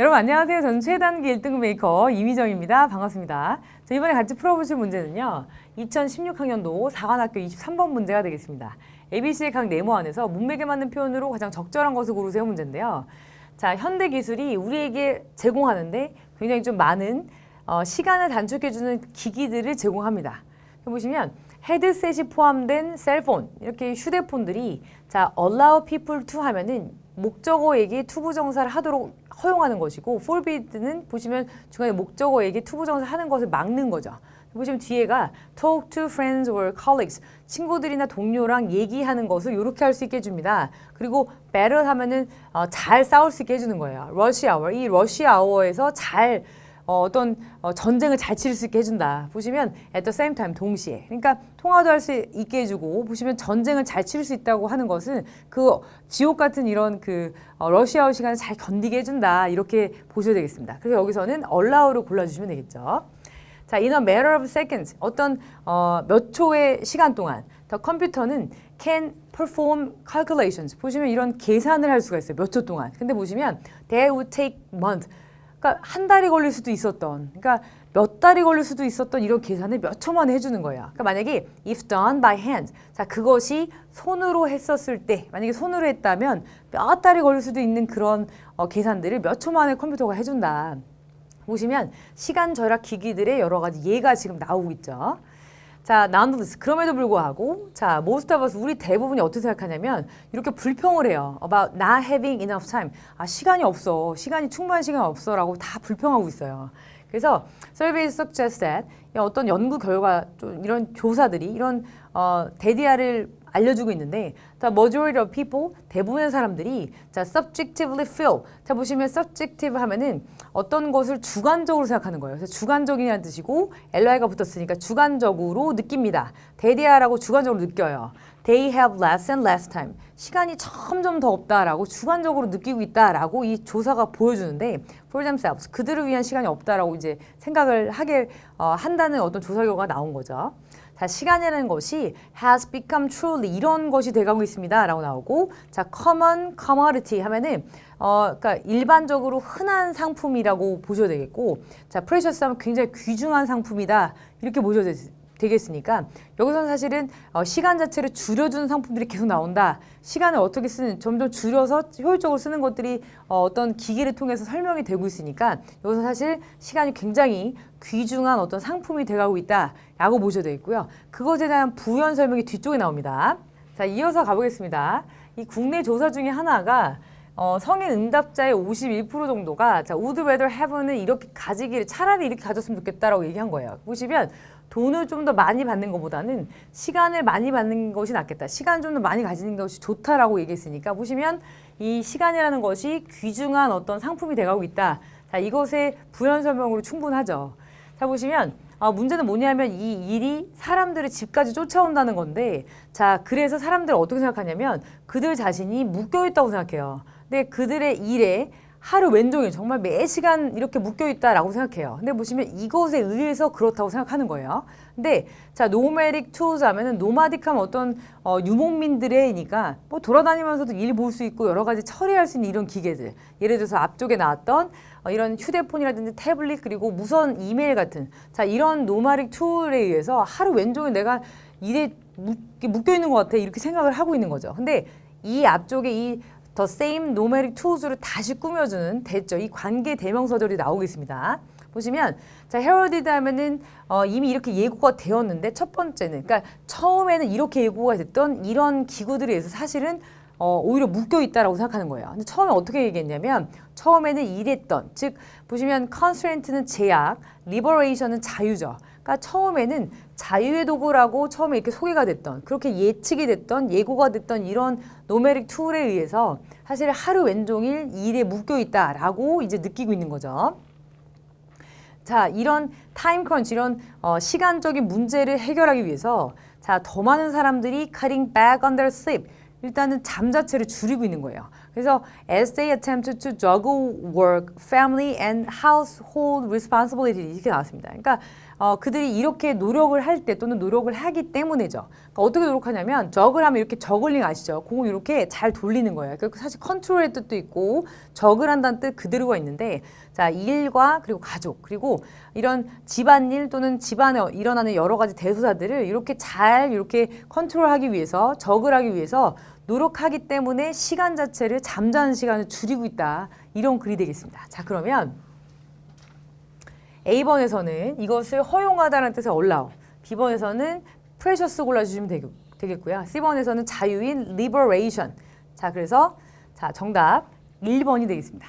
여러분 안녕하세요. 저는 최단기 1등급 메이커 이미정입니다. 반갑습니다. 자, 이번에 같이 풀어보실 문제는요. 2016학년도 4관학교 23번 문제가 되겠습니다. ABC의 각 네모 안에서 문맥에 맞는 표현으로 가장 적절한 것을 고르세요 문제인데요. 자, 현대 기술이 우리에게 제공하는데 굉장히 좀 많은 시간을 단축해주는 기기들을 제공합니다. 보시면 헤드셋이 포함된 셀폰, 이렇게 휴대폰들이 자, allow people to 하면은 목적어에게 투부정사를 하도록 허용하는 것이고 forbid는 보시면 중간에 목적어에게 투부정사 하는 것을 막는 거죠. 보시면 뒤에가 talk to friends or colleagues, 친구들이나 동료랑 얘기하는 것을 이렇게 할 수 있게 해줍니다. 그리고 battle 하면은 잘 싸울 수 있게 해주는 거예요. rush hour, 이 rush hour에서 잘 어떤 전쟁을 잘 치를 수 있게 해준다. 보시면 at the same time, 동시에. 그러니까 통화도 할 수 있게 해주고 보시면 전쟁을 잘 치를 수 있다고 하는 것은 그 지옥 같은 이런 그 러시아어 시간을 잘 견디게 해준다. 이렇게 보셔야 되겠습니다. 그래서 여기서는 allow를 골라주시면 되겠죠. 자, in a matter of seconds, 어떤 몇 초의 시간 동안 the 컴퓨터는 can perform calculations. 보시면 이런 계산을 할 수가 있어요. 몇 초 동안. 근데 보시면 that would take months. 그러니까 한 달이 걸릴 수도 있었던, 그러니까 몇 달이 걸릴 수도 있었던 이런 계산을 몇 초 만에 해주는 거예요. 그러니까 만약에 if done by hand, 자 그것이 손으로 했었을 때, 만약에 손으로 했다면 몇 달이 걸릴 수도 있는 그런 계산들을 몇 초 만에 컴퓨터가 해준다. 보시면 시간 절약 기기들의 여러 가지 예가 지금 나오고 있죠. 자, nonetheless, 그럼에도 불구하고, 자, most of us, 우리 대부분이 어떻게 생각하냐면, 이렇게 불평을 해요. about not having enough time. 아, 시간이 없어. 충분한 시간이 없어. 라고 다 불평하고 있어요. 그래서, surveys suggest that, 어떤 연구 결과, 이런 조사들이, 이런, 데디아를 알려주고 있는데, 자, majority of people, 대부분의 사람들이, 자, subjectively feel. 자, 보시면 subjective 하면은 어떤 것을 주관적으로 생각하는 거예요. 그래서 주관적이라는 뜻이고, li가 붙었으니까 주관적으로 느낍니다. 데디아라고 주관적으로 느껴요. They have less and less time. 시간이 점점 더 없다라고 주관적으로 느끼고 있다라고 이 조사가 보여주는데, for themselves, 그들을 위한 시간이 없다라고 이제 생각을 하게 한다는 어떤 조사 결과가 나온 거죠. 자, 시간이라는 것이 has become truly 이런 것이 돼가고 있습니다. 라고 나오고, 자, common commodity 하면은, 그러니까 일반적으로 흔한 상품이라고 보셔야 되겠고, 자, precious 하면 굉장히 귀중한 상품이다. 이렇게 보셔야 되겠으니까, 여기서는 사실은 시간 자체를 줄여주는 상품들이 계속 나온다. 시간을 어떻게 쓰는, 점점 줄여서 효율적으로 쓰는 것들이 어떤 기기를 통해서 설명이 되고 있으니까, 여기서 사실 시간이 굉장히 귀중한 어떤 상품이 돼가고 있다라고 보셔야 되겠고요. 그것에 대한 부연 설명이 뒤쪽에 나옵니다. 자, 이어서 가보겠습니다. 이 국내 조사 중에 하나가 성인 응답자의 51% 정도가 자, would rather have는 이렇게 가지기를 차라리 이렇게 가졌으면 좋겠다라고 얘기한 거예요. 보시면 돈을 좀 더 많이 받는 것보다는 시간을 많이 받는 것이 낫겠다. 시간을 좀 더 많이 가지는 것이 좋다라고 얘기했으니까 보시면 이 시간이라는 것이 귀중한 어떤 상품이 돼가고 있다. 자, 이것의 부연 설명으로 충분하죠. 자, 보시면 문제는 뭐냐면 이 일이 사람들을 집까지 쫓아온다는 건데 자, 그래서 사람들은 어떻게 생각하냐면 그들 자신이 묶여있다고 생각해요. 근데 그들의 일에 하루 왼종일 정말 매 시간 이렇게 묶여있다라고 생각해요. 근데 보시면 이것에 의해서 그렇다고 생각하는 거예요. 근데 자, nomadic tools 하면은 노마딕 하면 어떤 유목민들의니까 뭐 돌아다니면서도 일 볼 수 있고 여러 가지 처리할 수 있는 이런 기계들. 예를 들어서 앞쪽에 나왔던 이런 휴대폰이라든지 태블릿 그리고 무선 이메일 같은 자, 이런 노마딕 툴에 의해서 하루 왼종일 내가 일에 묶여있는 것 같아 이렇게 생각을 하고 있는 거죠. 근데 이 앞쪽에 이 The same nomadic tools를 다시 꾸며주는 대죠. 이 관계 대명사절이 나오고 있습니다. 보시면 자, heralded 하면은 이미 이렇게 예고가 되었는데 첫 번째는 그러니까 처음에는 이렇게 예고가 됐던 이런 기구들에 의해서 사실은 오히려 묶여 있다라고 생각하는 거예요. 근데 처음에 어떻게 얘기했냐면 처음에는 이랬던 즉 보시면 constraint는 제약, liberation은 자유죠. 그러니까 처음에는 자유의 도구라고 처음에 이렇게 소개가 됐던 그렇게 예측이 됐던 예고가 됐던 이런 노메릭 툴에 의해서 사실 하루 왼종일 일에 묶여 있다라고 이제 느끼고 있는 거죠. 자, 이런 타임 크런치 이런 시간적인 문제를 해결하기 위해서 자, 더 많은 사람들이 cutting back on their sleep 일단은 잠 자체를 줄이고 있는 거예요. 그래서 as they attempt to juggle work, family and household responsibility 이렇게 나왔습니다. 그러니까 그들이 이렇게 노력을 할 때 또는 노력을 하기 때문에죠. 그러니까 어떻게 노력하냐면 저글 하면 이렇게 저글링 아시죠? 공을 이렇게 잘 돌리는 거예요. 그러니까 사실 컨트롤의 뜻도 있고 저글 한다는 뜻 그대로가 있는데 자, 일과 그리고 가족 그리고 이런 집안일 또는 집안에 일어나는 여러 가지 대소사들을 이렇게 잘 이렇게 컨트롤하기 위해서 저글하기 위해서 노력하기 때문에 시간 자체를 잠자는 시간을 줄이고 있다. 이런 글이 되겠습니다. 자, 그러면 A번에서는 이것을 허용하다는 뜻의 allow, B번에서는 precious 골라주시면 되겠고요. C번에서는 자유인 liberation. 자, 그래서 자, 정답 1번이 되겠습니다.